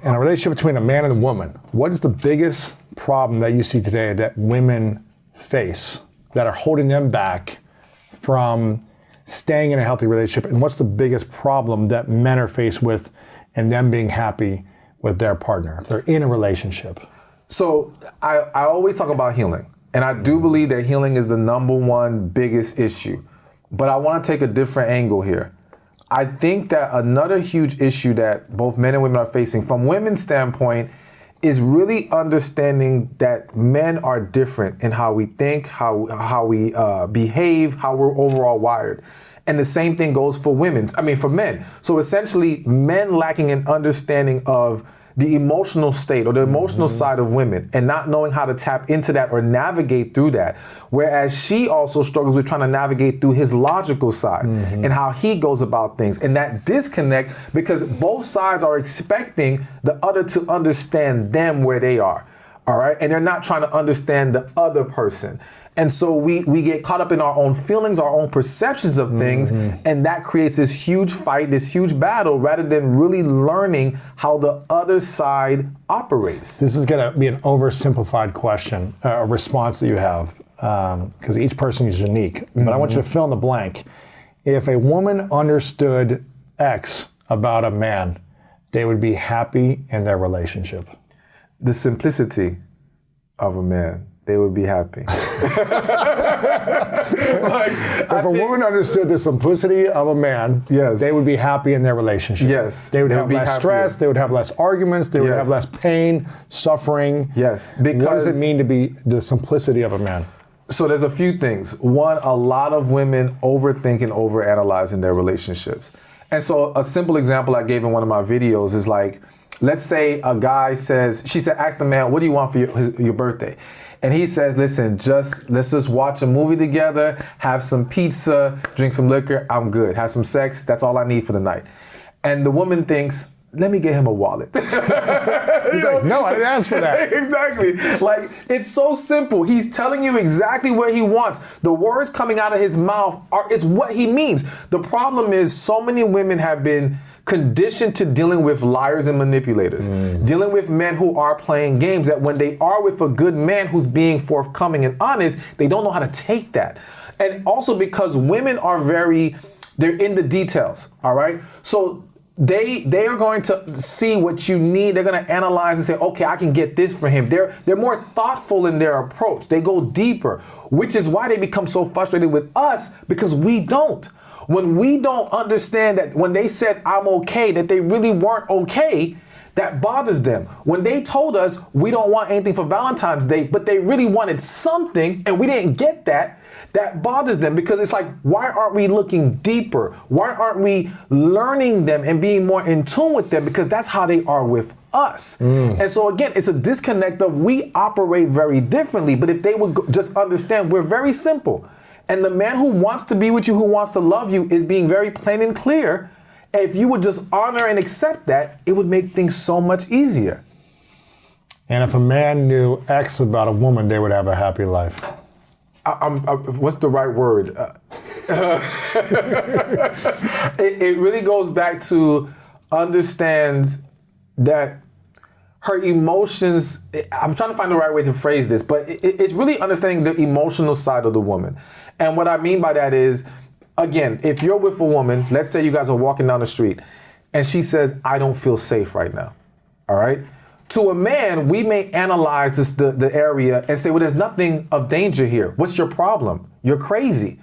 In a relationship between a man and a woman, what is the biggest problem that you see today that women face that are holding them back from staying in a healthy relationship? And what's the biggest problem that men are faced with in them being happy with their partner if they're in a relationship? So I always talk about healing. And I do believe that healing is the number one biggest issue. But I want to take a different angle here. I think that another huge issue that both men and women are facing from women's standpoint is really understanding that men are different in how we think, how we behave, how we're overall wired. And the same thing goes for for men. So essentially, men lacking an understanding of the emotional state or the emotional side of women and not knowing how to tap into that or navigate through that. Whereas she also struggles with trying to navigate through his logical side and how he goes about things. And that disconnect, because both sides are expecting the other to understand them where they are. All right. And they're not trying to understand the other person. And so we get caught up in our own feelings, our own perceptions of things, and that creates this huge fight, this huge battle, rather than really learning how the other side operates. This is going to be an oversimplified question, a response that you have, because each person is unique. But I want you to fill in the blank. If a woman understood X about a man, they would be happy in their relationship. The simplicity of a man. They would be happy. If a woman understood the simplicity of a man, yes, they would be happy in their relationship. Yes. They would have less stress, they would have less arguments, they would have less pain, suffering. Yes. Because what does it mean to be the simplicity of a man? So there's a few things. One, a lot of women overthink and overanalyze in their relationships. And so a simple example I gave in one of my videos is like, let's say a guy ask the man, what do you want for your birthday? And he says, listen, let's just watch a movie together, have some pizza, drink some liquor, I'm good. Have some sex, that's all I need for the night. And the woman thinks, let me get him a wallet. He's like, no, I didn't ask for that. Exactly. Like, it's so simple. He's telling you exactly what he wants. The words coming out of his mouth it's what he means. The problem is so many women have been conditioned to dealing with liars and manipulators, dealing with men who are playing games, that when they are with a good man who's being forthcoming and honest, they don't know how to take that. And also because women are they're in the details, all right? So they are going to see what you need. They're going to analyze and say, okay, I can get this for him. They're more thoughtful in their approach. They go deeper, which is why they become so frustrated with us, because we don't. When we don't understand that when they said, I'm okay, that they really weren't okay, that bothers them. When they told us we don't want anything for Valentine's Day, but they really wanted something and we didn't get that, that bothers them, because it's like, why aren't we looking deeper? Why aren't we learning them and being more in tune with them? Because that's how they are with us. And so again, it's a disconnect of we operate very differently, but if they would just understand, we're very simple. And the man who wants to be with you, who wants to love you, is being very plain and clear. And if you would just honor and accept that, it would make things so much easier. And if a man knew X about a woman, they would have a happy life. What's the right word? It really goes back to understand that her emotions, I'm trying to find the right way to phrase this, but it's really understanding the emotional side of the woman. And what I mean by that is, again, if you're with a woman, let's say you guys are walking down the street, and she says, I don't feel safe right now, all right? To a man, we may analyze the area and say, well, there's nothing of danger here. What's your problem? You're crazy.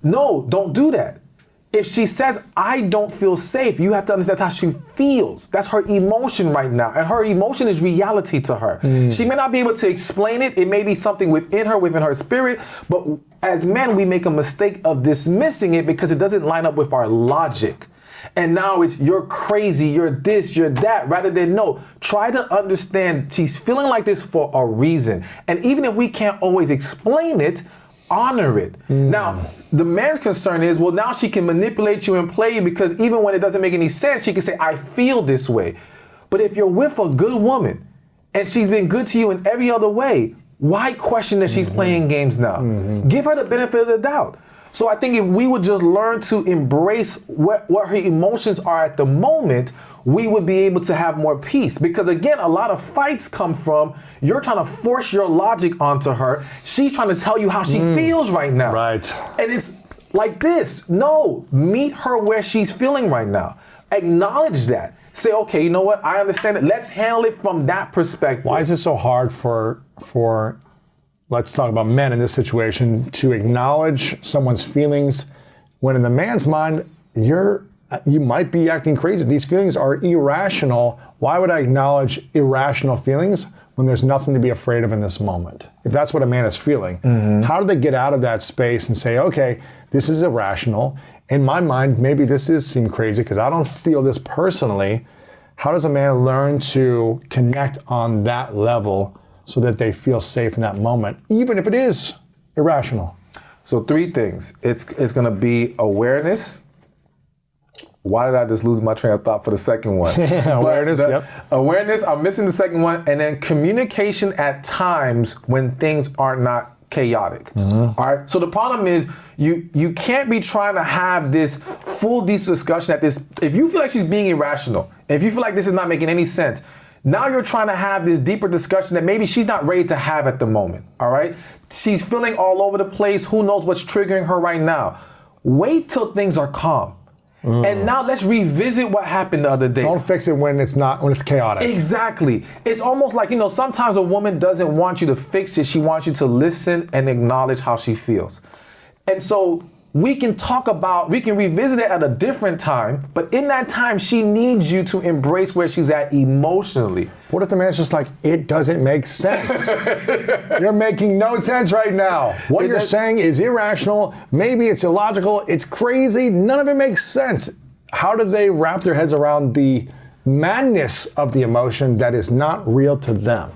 No, don't do that. If she says, I don't feel safe, you have to understand how she feels. That's her emotion right now. And her emotion is reality to her. She may not be able to explain it. It may be something within her spirit. But as men, we make a mistake of dismissing it because it doesn't line up with our logic. And now it's, you're crazy, you're this, you're that, rather than no, try to understand she's feeling like this for a reason. And even if we can't always explain it, honor it. Now, the man's concern is, well, now she can manipulate you and play you, because even when it doesn't make any sense, she can say, I feel this way. But if you're with a good woman and she's been good to you in every other way, why question that she's playing games now? Give her the benefit of the doubt. So I think if we would just learn to embrace what her emotions are at the moment, we would be able to have more peace. Because again, a lot of fights come from you're trying to force your logic onto her. She's trying to tell you how she feels right now. Right. And it's like this. No, meet her where she's feeling right now. Acknowledge that. Say, okay, you know what? I understand it. Let's handle it from that perspective. Why is it so hard for let's talk about men in this situation, to acknowledge someone's feelings when in the man's mind, you might be acting crazy. These feelings are irrational. Why would I acknowledge irrational feelings when there's nothing to be afraid of in this moment? If that's what a man is feeling, how do they get out of that space and say, okay, this is irrational. In my mind, maybe this does seem crazy because I don't feel this personally. How does a man learn to connect on that level so that they feel safe in that moment, even if it is irrational? So 3 things. It's going to be awareness. Why did I just lose my train of thought for the second one? Awareness, yep. Awareness, I'm missing the second one. And then communication at times when things are not chaotic. All right. So the problem is you can't be trying to have this full deep discussion at this. If you feel like she's being irrational, if you feel like this is not making any sense, now you're trying to have this deeper discussion that maybe she's not ready to have at the moment, all right? She's feeling all over the place. Who knows what's triggering her right now? Wait till things are calm. And now let's revisit what happened the other day. Don't fix it when it's chaotic. Exactly. It's almost like, sometimes a woman doesn't want you to fix it. She wants you to listen and acknowledge how she feels. And so we can revisit it at a different time, but in that time, she needs you to embrace where she's at emotionally. What if the man's just like, it doesn't make sense? You're making no sense right now. What you're saying is irrational. Maybe it's illogical. It's crazy. None of it makes sense. How do they wrap their heads around the madness of the emotion that is not real to them?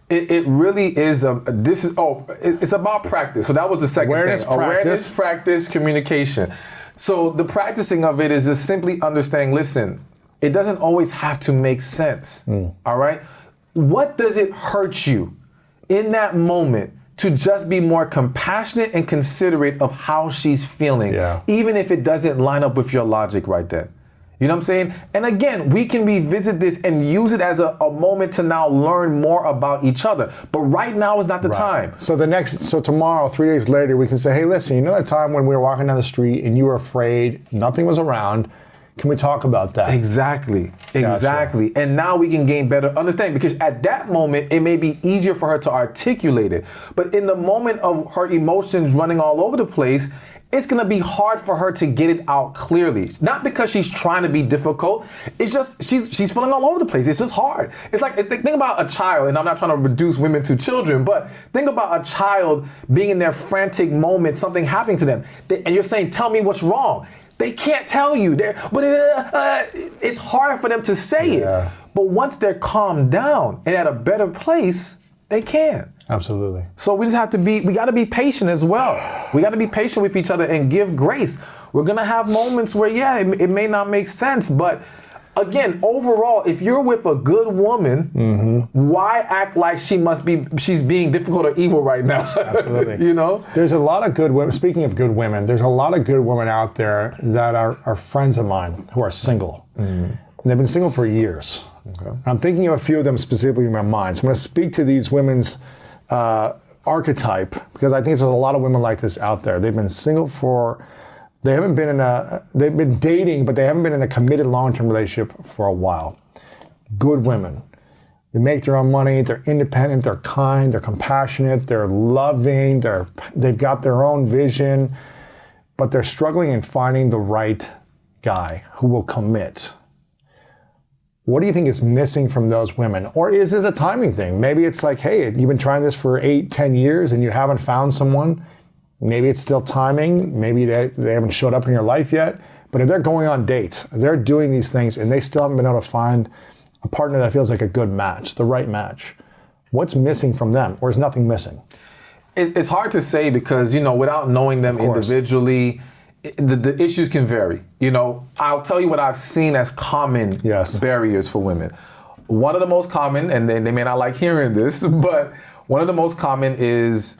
It really is. It's about practice. So that was the second thing. Awareness, practice, communication. So the practicing of it is just simply understanding, listen, it doesn't always have to make sense. All right? What does it hurt you in that moment to just be more compassionate and considerate of how she's feeling, even if it doesn't line up with your logic right then? You know what I'm saying? And again, we can revisit this and use it as a moment to now learn more about each other. But right now is not the time. So tomorrow, 3 days later, we can say, hey, listen, you know that time when we were walking down the street and you were afraid, nothing was around? Can we talk about that? Exactly. And now we can gain better understanding, because at that moment, it may be easier for her to articulate it. But in the moment of her emotions running all over the place, it's going to be hard for her to get it out clearly. Not because she's trying to be difficult. It's just she's feeling all over the place. It's just hard. It's like, think about a child, and I'm not trying to reduce women to children, but think about a child being in their frantic moment, something happening to them, and you're saying, tell me what's wrong. They can't tell you. It's hard for them to say it. But once they're calmed down and at a better place, they can. Absolutely. So we got to be patient as well. We got to be patient with each other and give grace. We're going to have moments where, it may not make sense. But again, overall, if you're with a good woman, why act like she's being difficult or evil right now? Absolutely. There's a lot of good women. Speaking of good women, there's a lot of good women out there that are friends of mine who are single. And they've been single for years. Okay. I'm thinking of a few of them specifically in my mind. So I'm going to speak to these women's archetype, because I think there's a lot of women like this out there. They've been single they've been dating, but they haven't been in a committed long-term relationship for a while. Good women. They make their own money, they're independent, they're kind, they're compassionate, they're loving, they've got their own vision, but they're struggling in finding the right guy who will commit. What do you think is missing from those women? Or is it a timing thing? Maybe it's like, hey, you've been trying this for 8-10 years and you haven't found someone. Maybe it's still timing. Maybe they haven't showed up in your life yet. But if they're going on dates, they're doing these things and they still haven't been able to find a partner that feels like a good match, the right match. What's missing from them? Or is nothing missing? It's hard to say because, without knowing them individually, the issues can vary. I'll tell you what I've seen as common barriers for women. One of the most common, and they may not like hearing this, but one of the most common is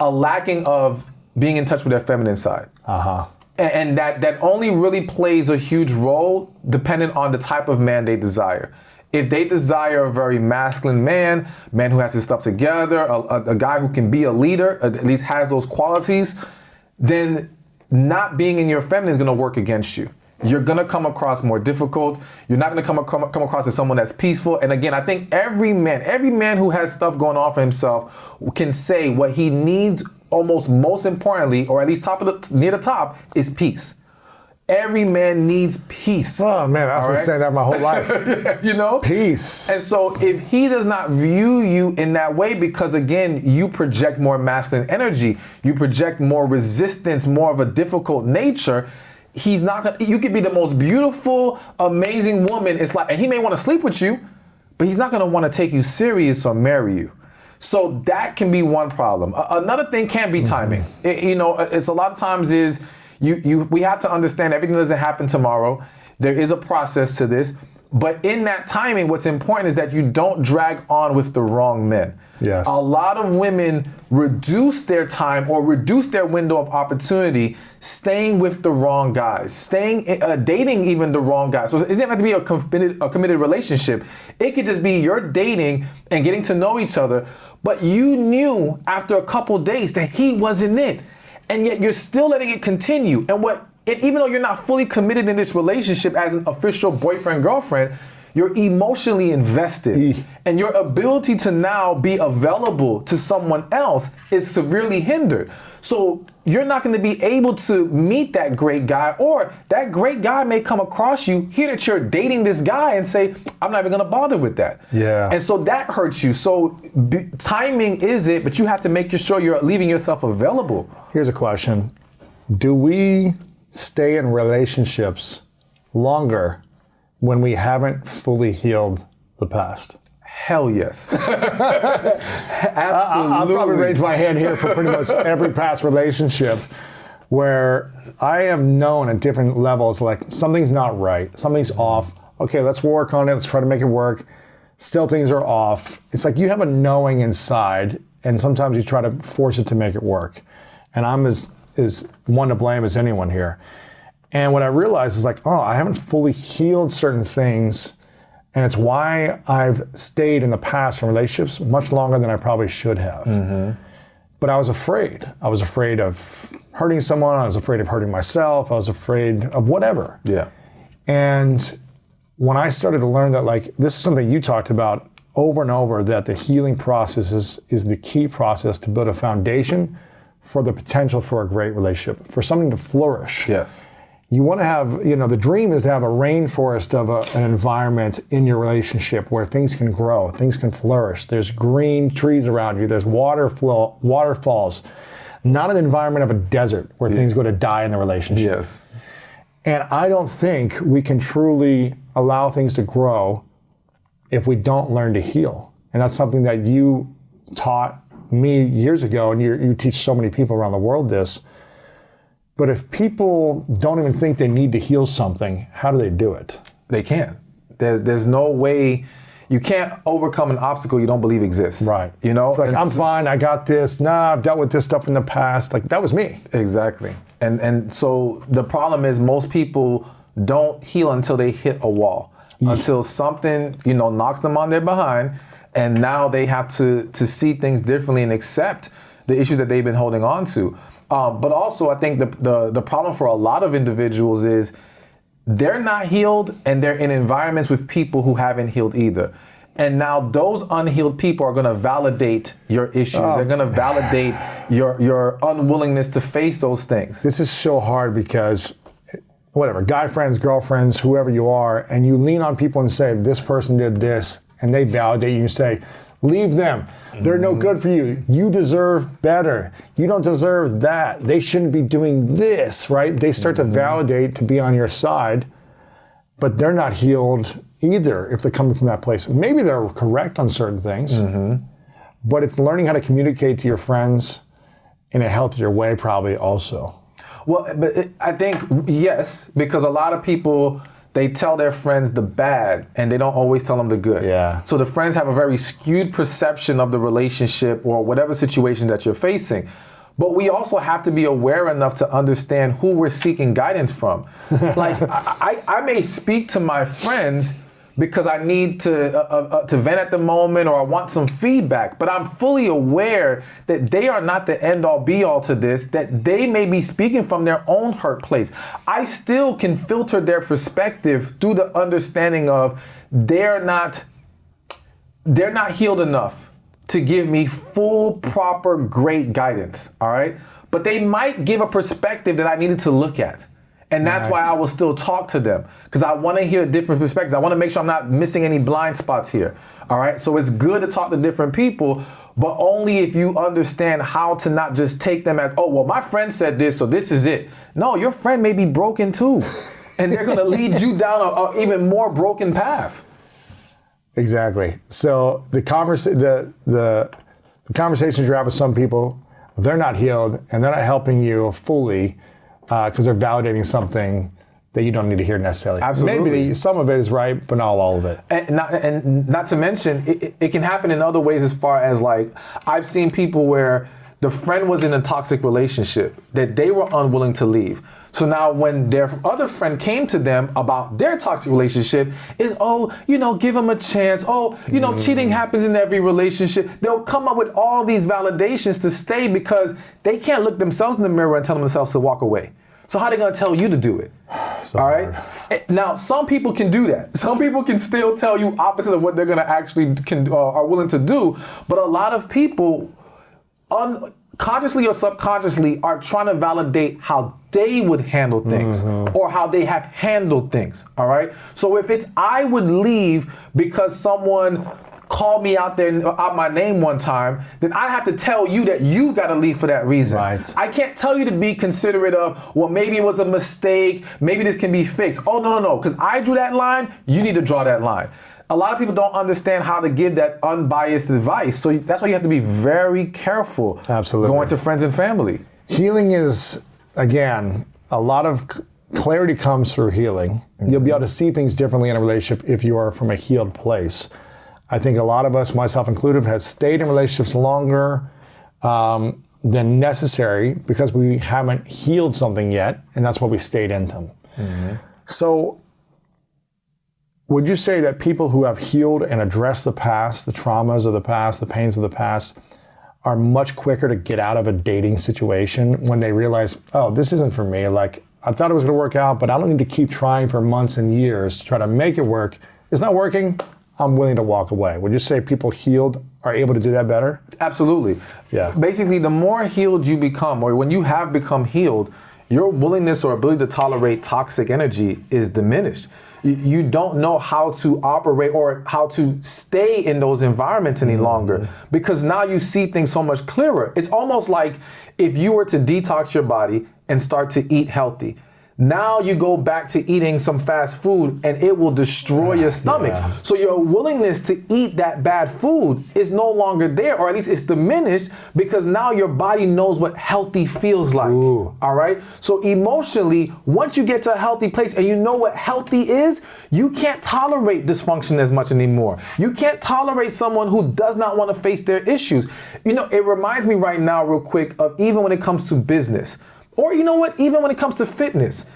a lacking of being in touch with their feminine side. And that only really plays a huge role dependent on the type of man they desire. If they desire a very masculine man who has his stuff together, a guy who can be a leader, at least has those qualities, then not being in your feminine is going to work against you. You're going to come across more difficult. You're not going to come across as someone that's peaceful. And again, I think every man who has stuff going on for himself can say what he needs almost most importantly, or at least near the top, is peace. Every man needs peace. Oh man, I've been saying that my whole life. You know? Peace. And so if he does not view you in that way, because again, you project more masculine energy, you project more resistance, more of a difficult nature, he's not gonna, you could be the most beautiful, amazing woman. It's like, and he may want to sleep with you, but he's not gonna want to take you serious or marry you. So that can be one problem. Another thing can be timing. It's a lot of times is, we have to understand everything doesn't happen tomorrow. There is a process to this. But in that timing, what's important is that you don't drag on with the wrong men. Yes. A lot of women reduce their time or reduce their window of opportunity staying with the wrong guys, dating even the wrong guys. So it doesn't have to be a committed relationship. It could just be you're dating and getting to know each other, but you knew after a couple days that he wasn't it. And yet you're still letting it continue. And even though you're not fully committed in this relationship as an official boyfriend-girlfriend, you're emotionally invested. And your ability to now be available to someone else is severely hindered. So you're not going to be able to meet that great guy, or that great guy may come across you, hear that you're dating this guy and say, I'm not even going to bother with that. Yeah. And so that hurts you. So timing is it, but you have to make sure you're leaving yourself available. Here's a question. Do we stay in relationships longer when we haven't fully healed the past? Hell yes. Absolutely. I'll probably raise my hand here for pretty much every past relationship where I have known at different levels, like something's not right, something's off. Okay, let's work on it. Let's try to make it work. Still things are off. It's like you have a knowing inside, and sometimes you try to force it to make it work. And I'm as one to blame as anyone here. And what I realized is like, I haven't fully healed certain things. And it's why I've stayed in the past in relationships much longer than I probably should have. Mm-hmm. But I was afraid. I was afraid of hurting someone. I was afraid of hurting myself. I was afraid of whatever. Yeah. And when I started to learn that, like, this is something you talked about over and over, that the healing process is the key process to build a foundation for the potential for a great relationship, for something to flourish. Yes. You want to have, the dream is to have a rainforest of an environment in your relationship where things can grow, things can flourish. There's green trees around you. There's waterfalls, not an environment of a desert where things go to die in the relationship. Yes. And I don't think we can truly allow things to grow if we don't learn to heal. And that's something that you taught me years ago, and you teach so many people around the world this. But if people don't even think they need to heal something, how do they do it? They can't. There's no way. You can't overcome an obstacle you don't believe exists. Right. Like, I'm fine, I got this. Nah, I've dealt with this stuff in the past. Like, that was me. Exactly. And so the problem is most people don't heal until they hit a wall, until something, knocks them on their behind, and now they have to see things differently and accept the issues that they've been holding on to. But also, I think the problem for a lot of individuals is they're not healed, and they're in environments with people who haven't healed either. And now those unhealed people are going to validate your issues. They're going to validate your unwillingness to face those things. This is so hard because, whatever, guy friends, girlfriends, whoever you are, and you lean on people and say, this person did this, and they validate you and say, leave them. They're no good for you. You deserve better. You don't deserve that. They shouldn't be doing this, right? They start to validate to be on your side, but they're not healed either if they're coming from that place. Maybe they're correct on certain things, but it's learning how to communicate to your friends in a healthier way probably also. Well, but I think, yes, because a lot of people, they tell their friends the bad and they don't always tell them the good. Yeah. So the friends have a very skewed perception of the relationship or whatever situation that you're facing. But we also have to be aware enough to understand who we're seeking guidance from. Like, I may speak to my friends because I need to vent at the moment, or I want some feedback, but I'm fully aware that they are not the end all be all to this, that they may be speaking from their own hurt place. I still can filter their perspective through the understanding of they're not healed enough to give me full, proper, great guidance, all right? But they might give a perspective that I needed to look at. And that's why I will still talk to them, because I want to hear different perspectives. I want to make sure I'm not missing any blind spots here, all right? So it's good to talk to different people, but only if you understand how to not just take them as, oh, well, my friend said this, so this is it. No, your friend may be broken too, and they're going to lead you down an even more broken path. Exactly. So the conversations you have with some people, they're not healed and they're not helping you fully because they're validating something that you don't need to hear necessarily. Absolutely. Maybe some of it is right, but not all of it. And not to mention, it can happen in other ways, as far as, like, I've seen people where the friend was in a toxic relationship that they were unwilling to leave. So now when their other friend came to them about their toxic relationship, is, oh, give them a chance. Oh, cheating happens in every relationship. They'll come up with all these validations to stay because they can't look themselves in the mirror and tell themselves to walk away. So how are they going to tell you to do it? So all right. Hard. Now, some people can do that. Some people can still tell you opposite of what they're going to actually are willing to do. But a lot of people, consciously or subconsciously, are trying to validate how they would handle things or how they have handled things, all right? So if it's I would leave because someone called me out my name one time, then I have to tell you that you got to leave for that reason. Right. I can't tell you to be considerate of, well, maybe it was a mistake, maybe this can be fixed. Oh, no, because I drew that line, you need to draw that line. A lot of people don't understand how to give that unbiased advice. So that's why you have to be very careful. Absolutely. Going to friends and family. Healing is, again, a lot of clarity comes through healing. You'll be able to see things differently in a relationship if you are from a healed place. I think a lot of us, myself included, have stayed in relationships longer than necessary because we haven't healed something yet, and that's why we stayed in them. So would you say that people who have healed and addressed the past, the traumas of the past, the pains of the past, are much quicker to get out of a dating situation when they realize, oh, this isn't for me. Like, I thought it was going to work out, but I don't need to keep trying for months and years to try to make it work. It's not working. I'm willing to walk away. Would you say people healed are able to do that better? Absolutely. Yeah. Basically, the more healed you become, or when you have become healed, your willingness or ability to tolerate toxic energy is diminished. You don't know how to operate or how to stay in those environments any longer, because now you see things so much clearer. It's almost like if you were to detox your body and start to eat healthy. Now you go back to eating some fast food and it will destroy your stomach. Yeah. So your willingness to eat that bad food is no longer there, or at least it's diminished, because now your body knows what healthy feels like. Ooh. All right? So emotionally, once you get to a healthy place and you know what healthy is, you can't tolerate dysfunction as much anymore. You can't tolerate someone who does not want to face their issues. It reminds me right now real quick of, even when it comes to business, or even when it comes to fitness,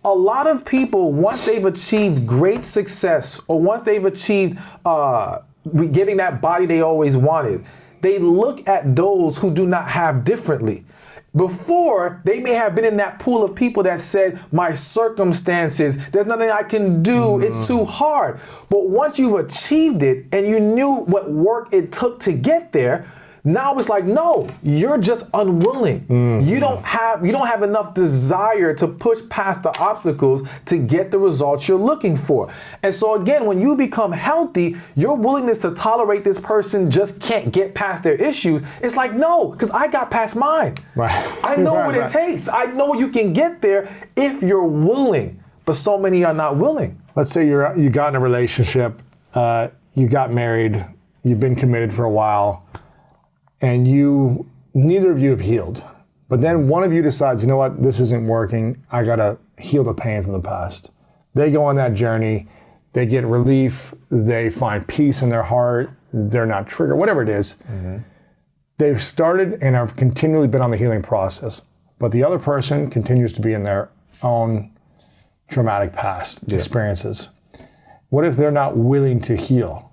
a lot of people, once they've achieved great success, or once they've achieved getting that body they always wanted, they look at those who do not have differently. Before, they may have been in that pool of people that said, my circumstances, there's nothing I can do, it's too hard. But once you've achieved it and you knew what work it took to get there, now it's like, no, you're just unwilling. You don't have enough desire to push past the obstacles to get the results you're looking for. And so again, when you become healthy, your willingness to tolerate this person just can't get past their issues. It's like, no, because I got past mine. Right. I know what it takes. I know you can get there if you're willing, but so many are not willing. Let's say you got in a relationship, you got married, you've been committed for a while, and neither of you have healed. But then one of you decides, you know what, this isn't working. I gotta heal the pain from the past. They go on that journey, they get relief, they find peace in their heart, they're not triggered, whatever it is. they've started and have continually been on the healing process, but the other person continues to be in their own traumatic past experiences. What if they're not willing to heal?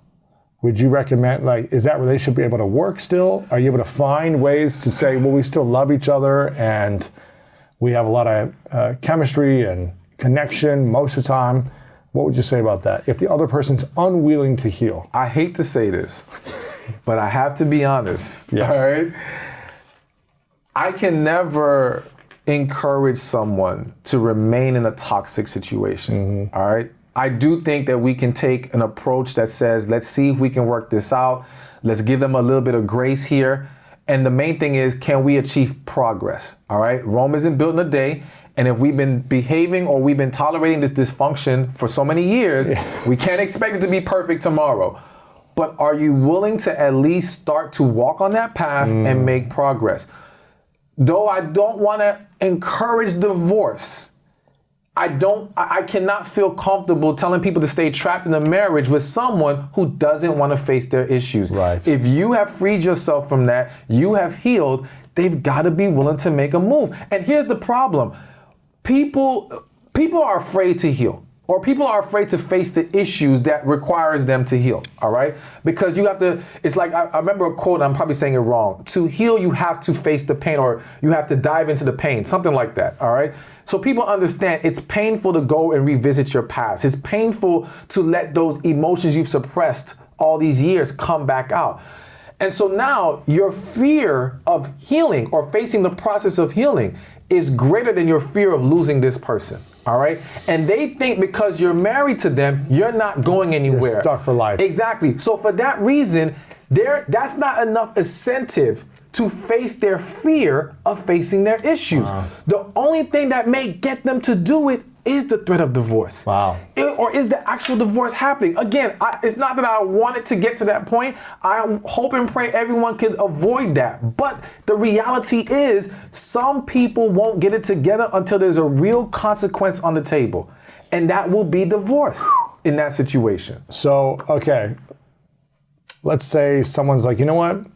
Would you recommend, like, is that relationship able to work still? Are you able to find ways to say, well, we still love each other and we have a lot of chemistry and connection most of the time? What would you say about that? If the other person's unwilling to heal? I hate to say this, but I have to be honest. Yeah. All right. I can never encourage someone to remain in a toxic situation. All right. I do think that we can take an approach that says, let's see if we can work this out. Let's give them a little bit of grace here. And the main thing is, can we achieve progress? All right. Rome isn't built in a day. And if we've been behaving or we've been tolerating this dysfunction for so many years, we can't expect it to be perfect tomorrow. But are you willing to at least start to walk on that path and make progress? Though I don't want to encourage divorce, I cannot feel comfortable telling people to stay trapped in a marriage with someone who doesn't want to face their issues. Right. If you have freed yourself from that, you have healed, they've got to be willing to make a move. And here's the problem. People are afraid to heal, or people are afraid to face the issues that requires them to heal, all right? Because you have to, it's like, I remember a quote, I'm probably saying it wrong. To heal, you have to face the pain, or you have to dive into the pain, something like that, all right? So people understand it's painful to go and revisit your past. It's painful to let those emotions you've suppressed all these years come back out. And so now your fear of healing or facing the process of healing is greater than your fear of losing this person, all right? And they think because you're married to them, you're not going anywhere. You're stuck for life. Exactly. So for that reason, that's not enough incentive to face their fear of facing their issues. Wow. The only thing that may get them to do it is the threat of divorce. Wow. Or is the actual divorce happening? Again, it's not that I want it to get to that point. I hope and pray everyone can avoid that. But the reality is some people won't get it together until there's a real consequence on the table. And that will be divorce in that situation. So, okay, let's say someone's like, you know what?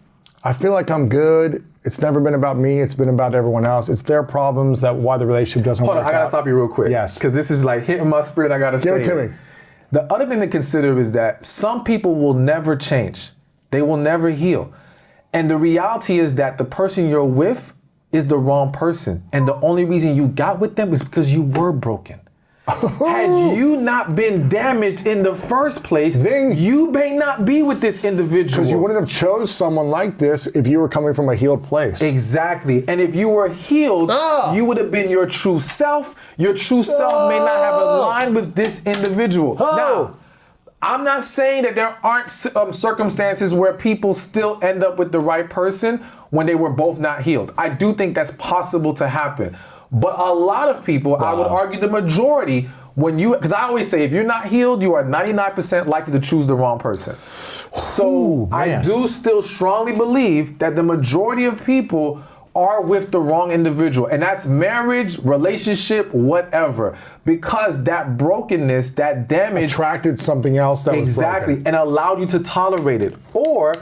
I feel like I'm good. It's never been about me. It's been about everyone else. It's their problems that why the relationship doesn't work out. Hold on, I gotta stop you real quick. Yes. Because this is like hitting my spirit. I gotta say Give it to me. The other thing to consider is that some people will never change. They will never heal. And the reality is that the person you're with is the wrong person. And the only reason you got with them is because you were broken. Had you not been damaged in the first place, Zing. you may not be with this individual. Because you wouldn't have chose someone like this if you were coming from a healed place. Exactly. And if you were healed, you would have been your true self. Your true self may not have aligned with this individual. Now, I'm not saying that there aren't circumstances where people still end up with the right person when they were both not healed. I do think that's possible to happen. But a lot of people, I would argue the majority, because I always say, if you're not healed, you are 99% likely to choose the wrong person. So I do still strongly believe that the majority of people are with the wrong individual. And that's marriage, relationship, whatever. Because that brokenness, that damage Attracted something else that was broken. exactly, and allowed you to tolerate it. Or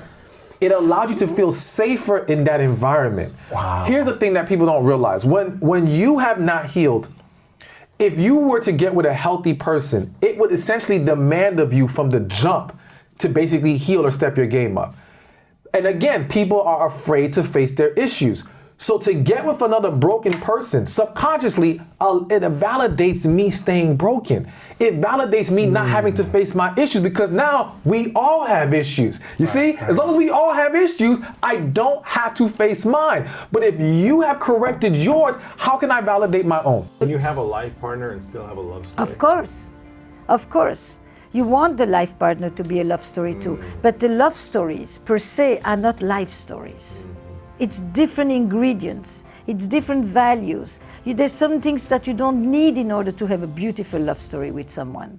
it allowed you to feel safer in that environment. Wow. Here's the thing that people don't realize. When you have not healed, if you were to get with a healthy person, it would essentially demand of you from the jump to basically heal or step your game up. And again, people are afraid to face their issues. So to get with another broken person, subconsciously, it validates me staying broken. It validates me not having to face my issues because now we all have issues. You see, as long as we all have issues, I don't have to face mine. But if you have corrected yours, how can I validate my own? Can you have a life partner and still have a love story? Of course. Of course. You want the life partner to be a love story too. But the love stories per se are not life stories. It's different ingredients. It's different values. There's some things that you don't need in order to have a beautiful love story with someone.